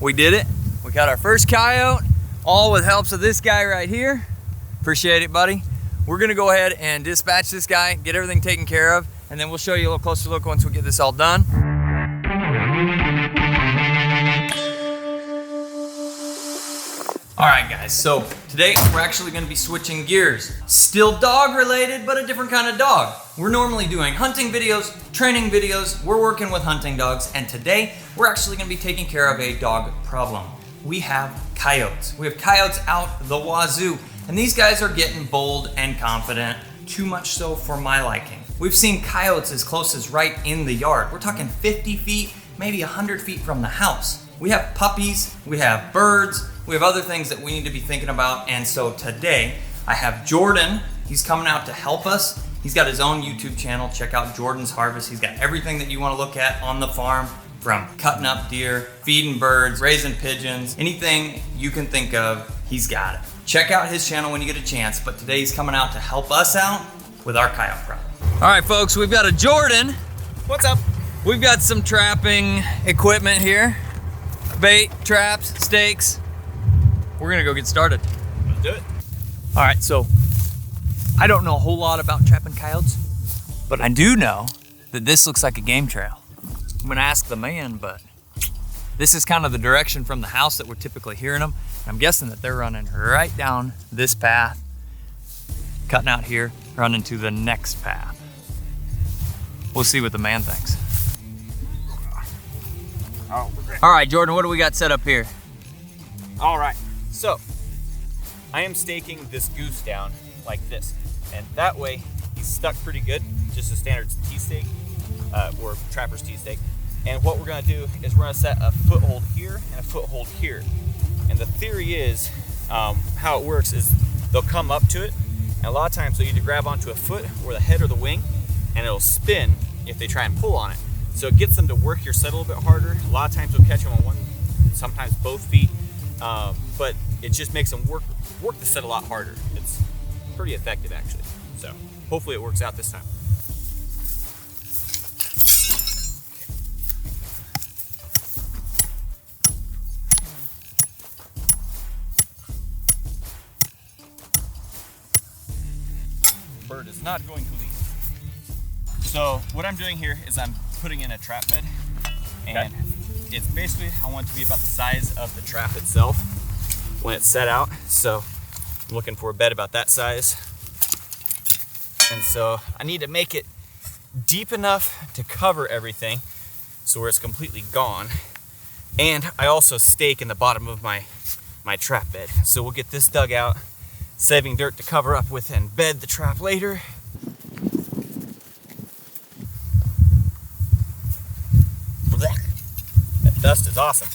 we did it. We got our first coyote, all with helps of this guy right here. Appreciate it, buddy. We're gonna go ahead and dispatch this guy, get everything taken care of, and then we'll show you a little closer look once we get this all done. All right, guys, so today we're actually gonna be switching gears. Still dog related, but a different kind of dog. We're normally doing hunting videos, training videos, we're working with hunting dogs, and today we're actually gonna be taking care of a dog problem. We have coyotes. We have coyotes out the wazoo, and these guys are getting bold and confident, too much so for my liking. We've seen coyotes as close as right in the yard. We're talking 50 feet, maybe 100 feet from the house. We have puppies, we have birds, we have other things that we need to be thinking about, and so today I have Jordan. He's coming out to help us. He's got his own YouTube channel. Check out Jordan's Harvest. He's got everything that you want to look at on the farm, from cutting up deer, feeding birds, raising pigeons, anything you can think of, he's got it. Check out his channel when you get a chance, but today he's coming out to help us out with our coyote problem. All right, folks, we've got a Jordan. What's up? We've got some trapping equipment here. Bait, traps, stakes. We're gonna go get started. Let's do it. All right, so I don't know a whole lot about trapping coyotes, but I do know that this looks like a game trail. I'm gonna ask the man, but this is kind of the direction from the house that we're typically hearing them. I'm guessing that they're running right down this path, cutting out here, running to the next path. We'll see what the man thinks. All right, Jordan, what do we got set up here? All right, so I am staking this goose down like this, and that way he's stuck pretty good, just a standard T-stake, or trapper's T-stake. And what we're gonna do is we're gonna set a foothold here and a foothold here. And the theory is, how it works is they'll come up to it, and a lot of times they'll either grab onto a foot or the head or the wing, and it'll spin if they try and pull on it. So it gets them to work your set a little bit harder. A lot of times we'll catch them on one, sometimes both feet, but it just makes them work the set a lot harder. It's pretty effective, actually. So hopefully it works out this time. Bird is not going to leave. So what I'm doing here is I'm putting in a trap bed, and it's basically, I want it to be about the size of the trap itself when it's set out. So I'm looking for a bed about that size. And so I need to make it deep enough to cover everything so where it's completely gone. And I also stake in the bottom of my trap bed. So we'll get this dug out, saving dirt to cover up with and bed the trap later. That dust is awesome.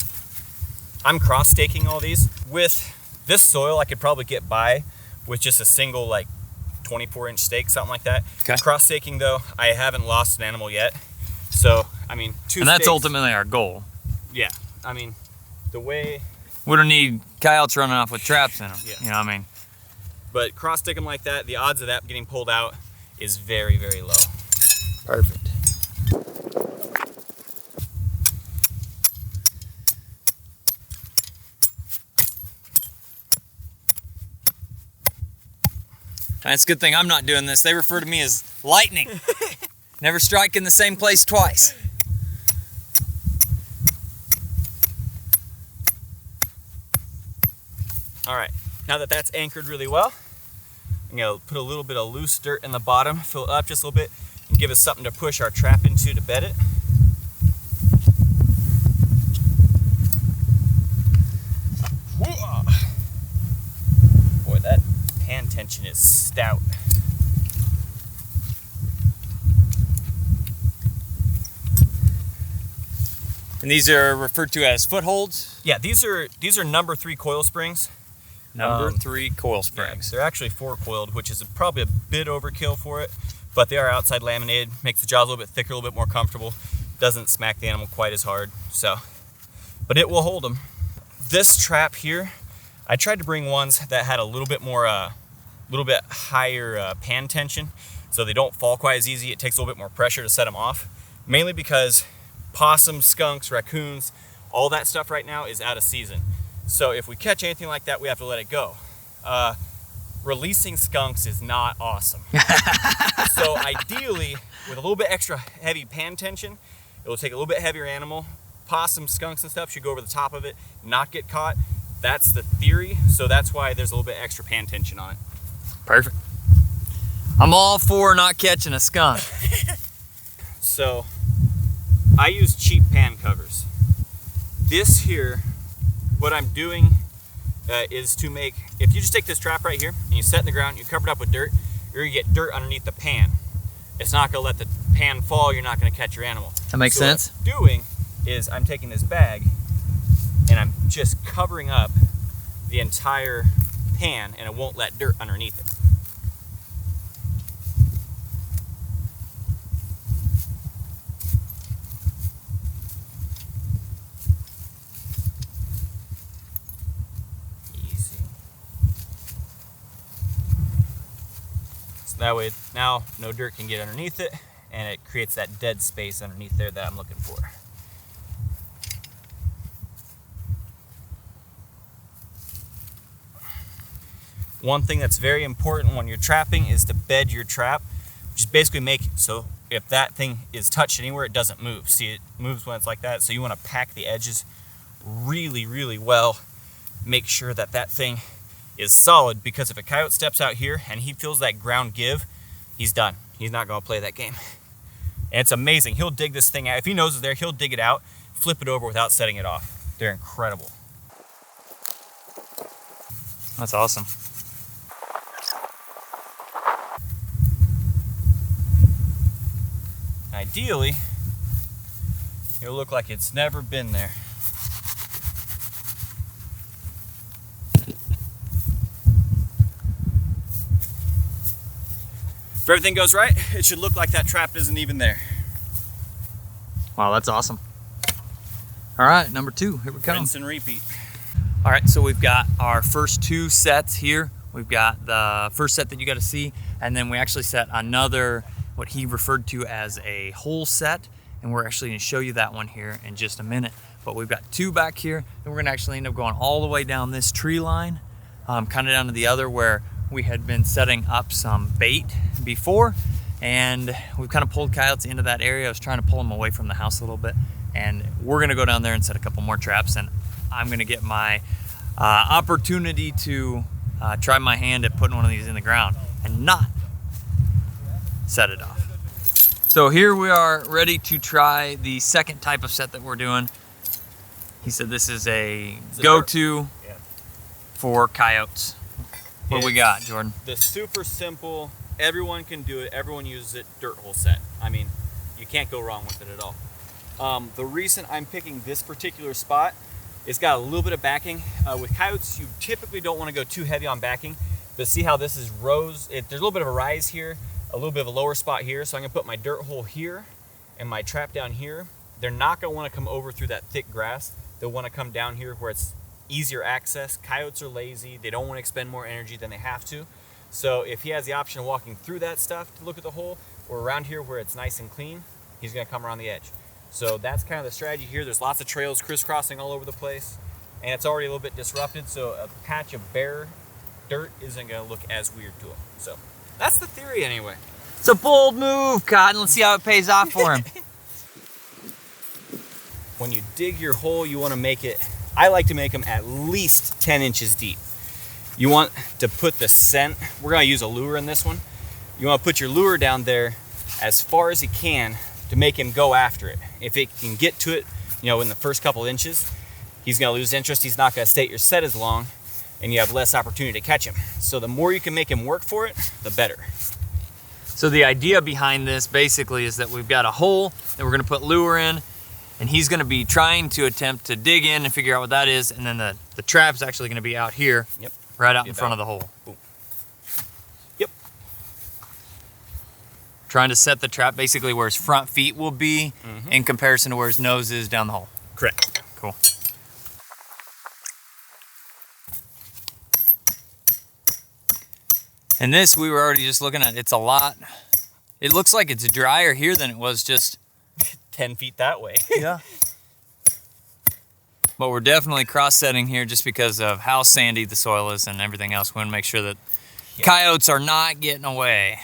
I'm cross staking all these. With this soil, I could probably get by with just a single like 24-inch stake, something like that. Okay. Cross staking though, I haven't lost an animal yet. So, I mean, and that's ultimately our goal. Yeah, I mean, the way... We don't need coyotes running off with traps in them, yeah. You know what I mean? But cross stick them like that, the odds of that getting pulled out is very, very low. Perfect. It's a good thing I'm not doing this. They refer to me as lightning. Never strike in the same place twice. All right, now that that's anchored really well, I'm gonna put a little bit of loose dirt in the bottom, fill it up just a little bit, and give us something to push our trap into to bed it. Boy, that hand tension is stout. And these are referred to as footholds? Yeah, these are number 3 coil springs. Number 3 coil springs. Yeah, they're actually 4 coiled, which is probably a bit overkill for it, but they are outside laminated, makes the jaws a little bit thicker, a little bit more comfortable, doesn't smack the animal quite as hard, so, but it will hold them. This trap here, I tried to bring ones that had a little bit more, little bit higher pan tension, so they don't fall quite as easy. It takes a little bit more pressure to set them off, mainly because possums, skunks, raccoons, All that stuff right now is out of season. So if we catch anything like that, we have to let it go. Releasing skunks is not awesome. So ideally, with a little bit extra heavy pan tension, it will take a little bit heavier animal. Possums, skunks and stuff should go over the top of it, not get caught. That's the theory. So that's why there's a little bit extra pan tension on it. Perfect. I'm all for not catching a skunk. So I use cheap pan covers. This here, what I'm doing is to make, if you just take this trap right here and you set it in the ground, you cover it up with dirt, you're gonna get dirt underneath the pan. It's not gonna let the pan fall, you're not gonna catch your animal. That makes sense. What I'm doing is I'm taking this bag and I'm just covering up the entire pan and it won't let dirt underneath it. That way now no dirt can get underneath it and it creates that dead space underneath there that I'm looking for. One thing that's very important when you're trapping is to bed your trap, which is basically make it so if that thing is touched anywhere, it doesn't move. See, it moves when it's like that, so you want to pack the edges really, really well. Make sure that that thing is solid, because if a coyote steps out here and he feels that ground give, he's done. He's not going to play that game. And it's amazing. He'll dig this thing out. If he knows it's there, he'll dig it out, flip it over without setting it off. They're incredible. That's awesome. Ideally, it'll look like it's never been there. If everything goes right, it should look like that trap isn't even there. Wow, that's awesome. All right, number 2, here we come. Rinse and repeat. All right, so we've got our first 2 sets here. We've got the first set that you got to see, and then we actually set another, what he referred to as a whole set, and we're actually going to show you that one here in just a minute. But we've got 2 back here, and we're going to actually end up going all the way down this tree line, kind of down to the other where we had been setting up some bait before, and we've kind of pulled coyotes into that area. I was trying to pull them away from the house a little bit, and we're going to go down there and set a couple more traps, and I'm going to get my opportunity to try my hand at putting one of these in the ground and not set it off. So here we are ready to try the second type of set that we're doing. He said this is a go-to for coyotes. What we got, Jordan? The super simple, everyone can do it, everyone uses it, dirt hole set. I mean, you can't go wrong with it at all. The reason I'm picking this particular spot, it's got a little bit of backing. With coyotes, you typically don't want to go too heavy on backing, but see how this is rows? There's a little bit of a rise here, a little bit of a lower spot here, so I'm gonna put my dirt hole here and my trap down here. They're not gonna wanna come over through that thick grass. They'll wanna come down here where it's easier access. Coyotes are lazy. They don't want to expend more energy than they have to. So if he has the option of walking through that stuff to look at the hole, or around here where it's nice and clean, he's going to come around the edge. So that's kind of the strategy here. There's lots of trails crisscrossing all over the place, and it's already a little bit disrupted, so a patch of bare dirt isn't going to look as weird to him. So that's the theory anyway. It's a bold move, Cotton. Let's see how it pays off for him. When you dig your hole, you want to make it, I like to make them at least 10 inches deep. You want to put the scent, we're going to use a lure in this one. You want to put your lure down there as far as you can to make him go after it. If it can get to it, you know, in the first couple inches, he's going to lose interest. He's not going to stay at your set as long, and you have less opportunity to catch him. So the more you can make him work for it, the better. So the idea behind this basically is that we've got a hole that we're going to put lure in, and he's going to be trying to attempt to dig in and figure out what that is, and then the trap's actually going to be out here, yep, right out in front of the hole. Boom. Yep. Trying to set the trap basically where his front feet will be in comparison to where his nose is down the hole. Correct. Cool. And this we were already just looking at, it's a lot. It looks like it's drier here than it was just 10 feet that way. Yeah. But we're definitely cross-setting here just because of how sandy the soil is and everything else. We want to make sure that coyotes are not getting away.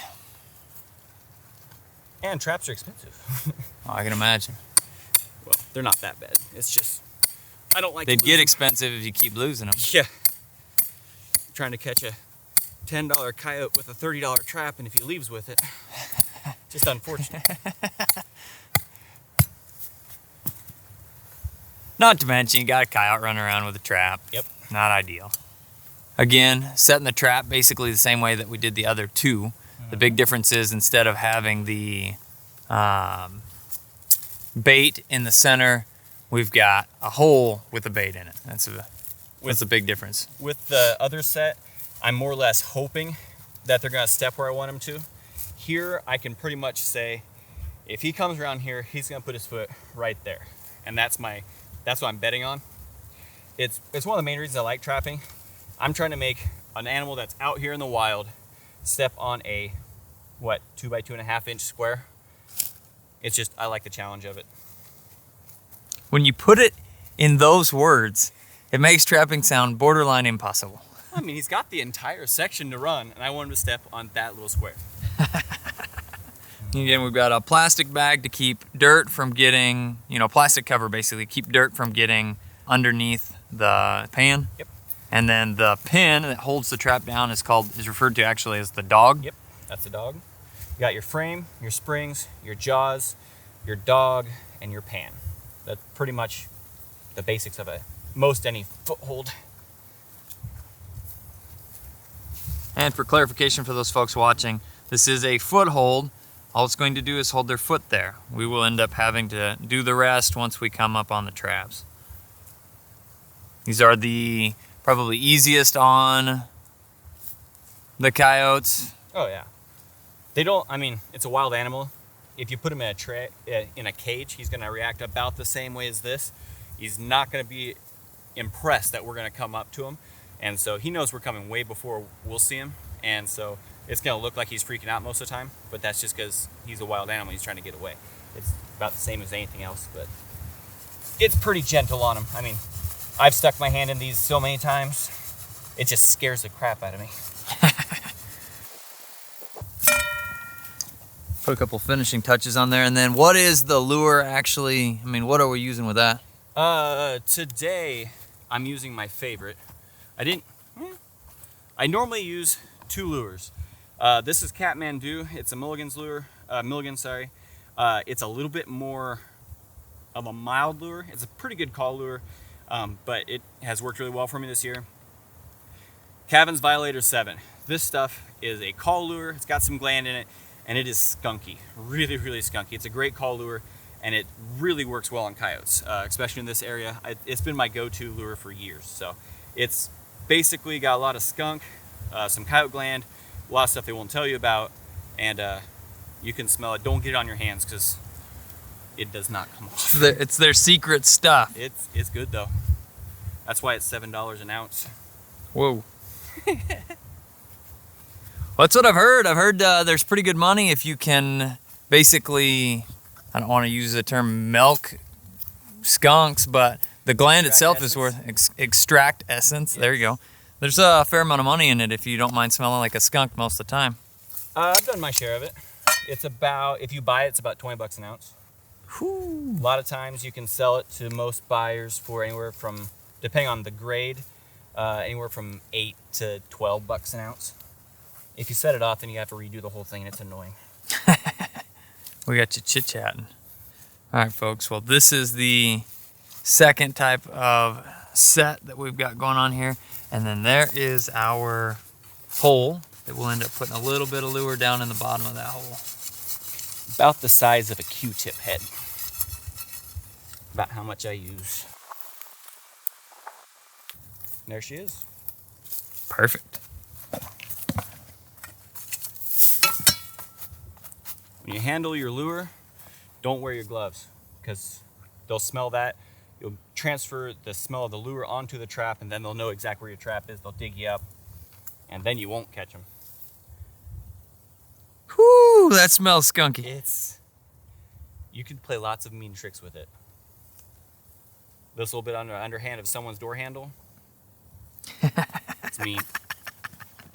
And traps are expensive. Oh, I can imagine. Well, they're not that bad. It's just, I don't like They'd get expensive if you keep losing them. Yeah. Trying to catch a $10 coyote with a $30 trap, and if he leaves with it, just unfortunate. Not to mention, you got a coyote running around with a trap. Yep. Not ideal. Again, setting the trap basically the same way that we did the other two. The big difference is instead of having the bait in the center, we've got a hole with a bait in it. That's a big difference. With the other set, I'm more or less hoping that they're gonna step where I want them to. Here, I can pretty much say, if he comes around here, he's gonna put his foot right there. And that's what I'm betting on. It's one of the main reasons I like trapping. I'm trying to make an animal that's out here in the wild step on a, 2 by 2.5 inch square. It's just, I like the challenge of it. When you put it in those words, it makes trapping sound borderline impossible. I mean, he's got the entire section to run, and I want him to step on that little square. Again, we've got a plastic bag to keep dirt from getting, plastic cover basically, keep dirt from getting underneath the pan. Yep. And then the pin that holds the trap down is referred to actually as the dog. Yep, that's the dog. You got your frame, your springs, your jaws, your dog, and your pan. That's pretty much the basics of most any foothold. And for clarification for those folks watching, this is a foothold. All it's going to do is hold their foot there. We will end up having to do the rest once we come up on the traps. These are the probably easiest on the coyotes. Oh yeah. It's a wild animal. If you put him in a cage, he's gonna react about the same way as this. He's not gonna be impressed that we're gonna come up to him. And so he knows we're coming way before we'll see him. And so it's gonna look like he's freaking out most of the time, but that's just because he's a wild animal, he's trying to get away. It's about the same as anything else, but it's pretty gentle on him. I mean, I've stuck my hand in these so many times, it just scares the crap out of me. Put a couple finishing touches on there, and then what is the lure actually? What are we using with that? Today I'm using my favorite. I normally use 2 lures. This is Kathmandu. It's a Milligan's lure. It's a little bit more of a mild lure. It's a pretty good call lure, but it has worked really well for me this year. Cavan's Violator 7. This stuff is a call lure. It's got some gland in it, and it is skunky. Really, really skunky. It's a great call lure, and it really works well on coyotes, especially in this area. It's been my go-to lure for years. So it's basically got a lot of skunk, some coyote gland, a lot of stuff they won't tell you about, and you can smell it. Don't get it on your hands because it does not come off. It's their secret stuff. It's good though. That's why it's $7 an ounce. Whoa. Well, that's what I've heard. I've heard there's pretty good money if you can basically, I don't want to use the term milk skunks, but the gland itself is worth extract essence. Yes. There you go. There's a fair amount of money in it if you don't mind smelling like a skunk most of the time. I've done my share of it. It's about, if you buy it, it's about 20 bucks an ounce. Whew. A lot of times you can sell it to most buyers for anywhere from, depending on the grade, anywhere from 8 to 12 bucks an ounce. If you set it off, then you have to redo the whole thing, and it's annoying. We got you chit-chatting. All right, folks. Well, this is the second type of set that we've got going on here. And then there is our hole that we'll end up putting a little bit of lure down in the bottom of that hole. About the size of a Q-tip head. About how much I use. And there she is. Perfect. When you handle your lure, don't wear your gloves because they'll smell that. You'll transfer the smell of the lure onto the trap, and then they'll know exactly where your trap is. They'll dig you up, and then you won't catch them. Whoo, that smells skunky. You can play lots of mean tricks with it. this little bit underhand of someone's door handle. It's me.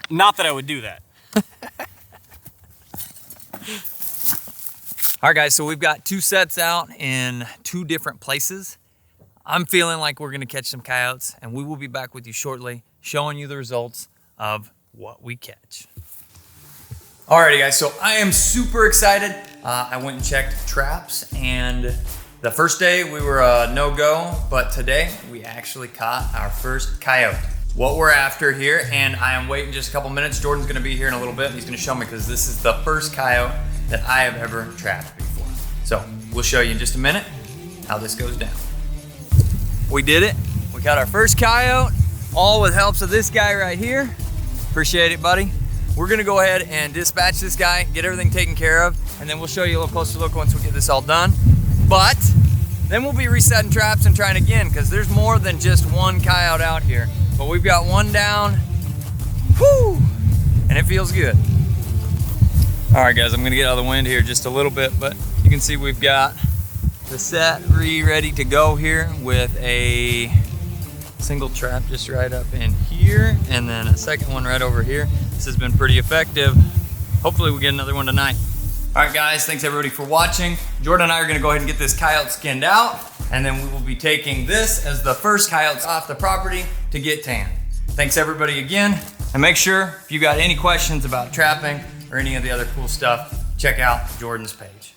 Not that I would do that. All right, guys, so we've got 2 sets out in 2 different places. I'm feeling like we're gonna catch some coyotes, and we will be back with you shortly, showing you the results of what we catch. Alrighty, guys, so I am super excited. I went and checked traps, and the first day we were no-go, but today we actually caught our first coyote. What we're after here, and I am waiting just a couple minutes. Jordan's gonna be here in a little bit, and he's gonna show me, because this is the first coyote that I have ever trapped before. So we'll show you in just a minute how this goes down. We did it. We caught our first coyote, all with helps of this guy right here. Appreciate it, buddy. We're gonna go ahead and dispatch this guy, get everything taken care of, and then we'll show you a little closer look once we get this all done. But then we'll be resetting traps and trying again, because there's more than just one coyote out here. But we've got one down, whoo, and it feels good. All right, guys, I'm gonna get out of the wind here just a little bit, but you can see we've got the set ready to go here with a single trap just right up in here, and then a second one right over here. This has been pretty effective. Hopefully we get another one tonight. All right, guys, thanks everybody for watching. Jordan and I are gonna go ahead and get this coyote skinned out, and then we will be taking this as the first coyotes off the property to get tanned. Thanks everybody again, and make sure if you got any questions about trapping or any of the other cool stuff, check out Jordan's page.